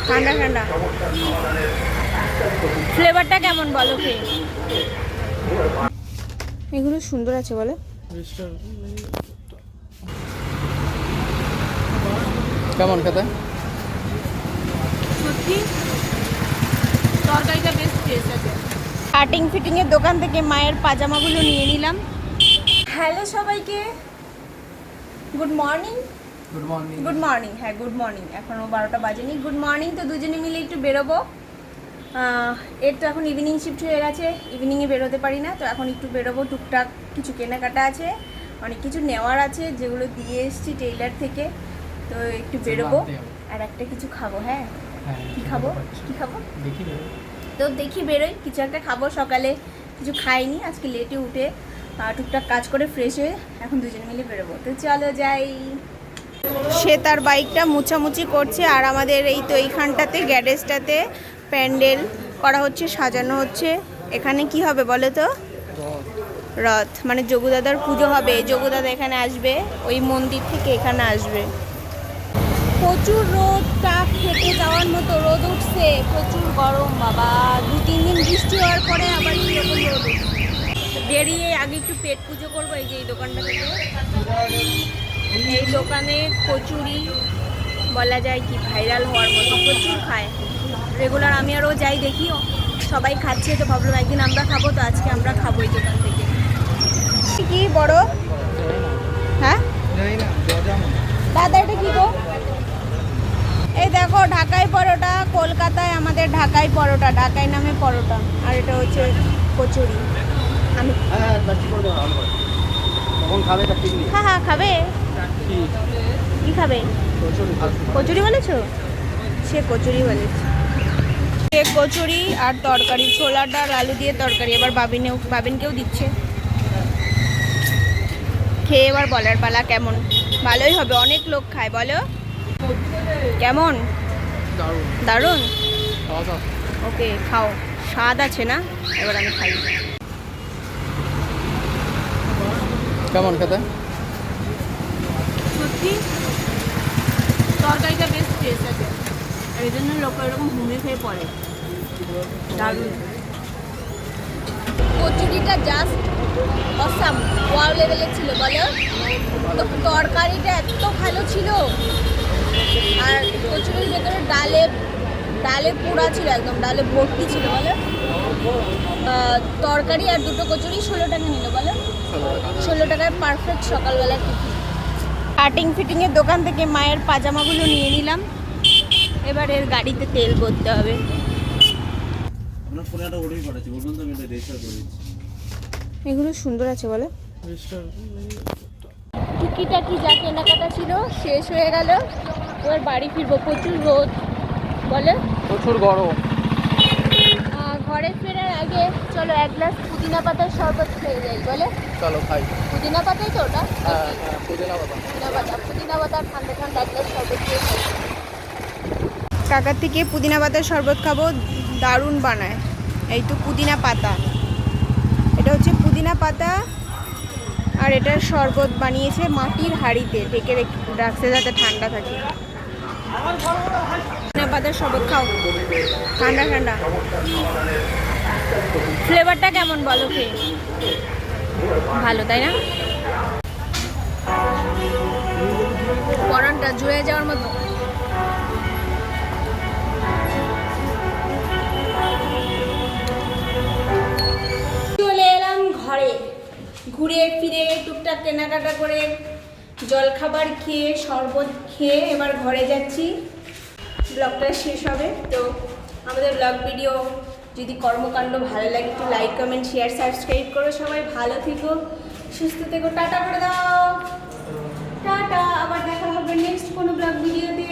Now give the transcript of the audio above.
ঠান্ডা ঠান্ডা। ফ্লেভারটা কেমন বলো খেয়ে? এগুলো সুন্দর আছে বলো। কেমন খেতে? সত্যি তরকারিটা বেশ টেস্ট আছে। কাটিং ফিটিং এর দোকান থেকে মায়ের পাজামাগুলো নিয়ে নিলাম। হ্যালো সবাইকে, good morning. Good morning. Good morning, হ্যাঁ গুড মর্নিং। এখনও 12টা বাজেনি। Good morning. তো দুজনে মিলে একটু বেরোবো। এর তো এখন ইভিনিং শিফট হয়ে গেছে, ইভিনিংয়ে বেরোতে পারি না, তো এখন একটু বেরোবো। টুকটাক কিছু কেনাকাটা আছে, অনেক কিছু নেওয়ার আছে যেগুলো দিয়ে এসেছি টেইলার থেকে, তো একটু বেরোবো। আর একটা কিছু খাবো। হ্যাঁ কি খাবো? কি খাবো তো দেখি বেরোই, কিছু একটা খাবো। সকালে কিছু খাইনি, আজকে লেটে উঠে টুকটাক কাজ করে ফ্রেশ হয়ে এখন দুজনে মিলে বেরোবো। তো চলো যাই। সে তার বাইকটা মুছামুছি করছে, আর আমাদের এই তো এইখানটাতে গ্যারেজটাতে প্যান্ডেল করা হচ্ছে, সাজানো হচ্ছে। এখানে কি হবে বলো তো? রথ, মানে যোগুদাদার পুজো হবে। যোগুদাদা এখানে আসবে, ওই মন্দির থেকে এখানে আসবে। প্রচুর রোদ, টাক খেতে যাওয়ার মতো রোদ উঠছে, প্রচুর গরম বাবা। 2-3 দিন বৃষ্টি হওয়ার পরে আবার এরকম রোদ উঠছে। বেরিয়ে আগে একটু পেট পুজো করবো। এই যে এই দোকানটা থেকে, এই দোকানে কচুরি বলা যায় কি ভাইরাল হওয়ার মতো, প্রচুর খায় রেগুলার। আমি আরও যাই দেখি সবাই খাচ্ছে, তো ভাবলাম একদিন আমরা খাবো, তো আজকে আমরা খাবো এই দোকান থেকে। কি বড়? হ্যাঁ দাদা এটা কি গো? এই দেখো ঢাকাই পরোটা, কলকাতায় আমাদের ঢাকাই পরোটা, ঢাকাই নামে পরোটা। আর এটা হচ্ছে কচুরি। আমি হ্যাঁ হ্যাঁ খাবে। কি খাবে? কচুরি বলেছো? সে কচুরি বলেছে। সে কচুরি আর তরকারি, ছোলা ডাল আলু দিয়ে তরকারি। এবার বাবিনকেও দিচ্ছে। খেয়ে এবার বলার পালা কেমন। ভালোই হবে, অনেক লোক খায়। বলো কেমন? দারুণ। ওকে খাও, স্বাদ আছে না? এবার আমি খাই। কেমন খেতে? সত্যি তরকারিটা বেশ টেস্ট আছে, আর এই জন্য লোক এরকম ঘুমে খেয়ে পড়ে। দারুণ। কচুরিটা জাস্ট অসাম, ওয়াও লেভেলের ছিল বলো। তো তরকারিটা এত ভালো ছিল, আর কচুরির ভেতরে ডালে পোড়া ছিল, একদম ডালে ভর্তি ছিল বলো। তরকারি আর দুটো কচুরি 16 টাকা নিল বলো। 16 টাকায় পারফেক্ট সকালবেলা টিফিন। কাটিং ফিটিংয়ের দোকান থেকে মায়ের পাজামাগুলো নিয়ে নিলাম। এবার এর গাড়িতে তেল ভরতে হবে। এগুলো সুন্দর আছে বলো। টুকিটাকি যা কেনাকাটা ছিল শেষ হয়ে গেল, এবার বাড়ি ফিরবো। প্রচুর রোদ বলে, প্রচুর গরম। ঘরে ফেরার আগে চলো এক গ্লাস পুদিনা পাতার শরবত খেয়ে যাই বলে। চলো খাই। পুদিনা পাতাই তো ওটা? হ্যাঁ পুদিনা পাতা ঠান্ডা ঠান্ডা এক গ্লাস শরবত খেয়ে খাই। কাকার থেকে পুদিনা পাতার শরবত খাবো, দারুণ বানায়। এই তো পুদিনা পাতা, এটা হচ্ছে পুদিনা পাতা, আর এটার শরবত বানিয়েছে মাটির হাঁড়িতে, ঢেকে রাখছে যাতে ঠান্ডা থাকে। পুদিনা পাতার শরবত খাও, ঠান্ডা ঠান্ডা। ফ্লেভারটা কেমন বলো খেয়ে? ভালো তাই না? পরানটা জুড়ে যাওয়ার মতো। চলে এলাম ঘরে, ঘুরে ফিরে টুকটাক কেনাকাটা করে জলখাবার খেয়ে শরবত খেয়ে এবার ঘরে যাচ্ছি। ব্লগটা শেষ হবে। তো আমাদের ব্লগ ভিডিও যদি কর্মকাণ্ড ভালো লাগে একটু লাইক কমেন্ট শেয়ার সাবস্ক্রাইব করো। সবাই ভালো থেকো, সুস্থ থেকো, টাটা করে দাও। টাটা, আবার দেখা হবে নেক্সট কোনো ব্লগ ভিডিওতে।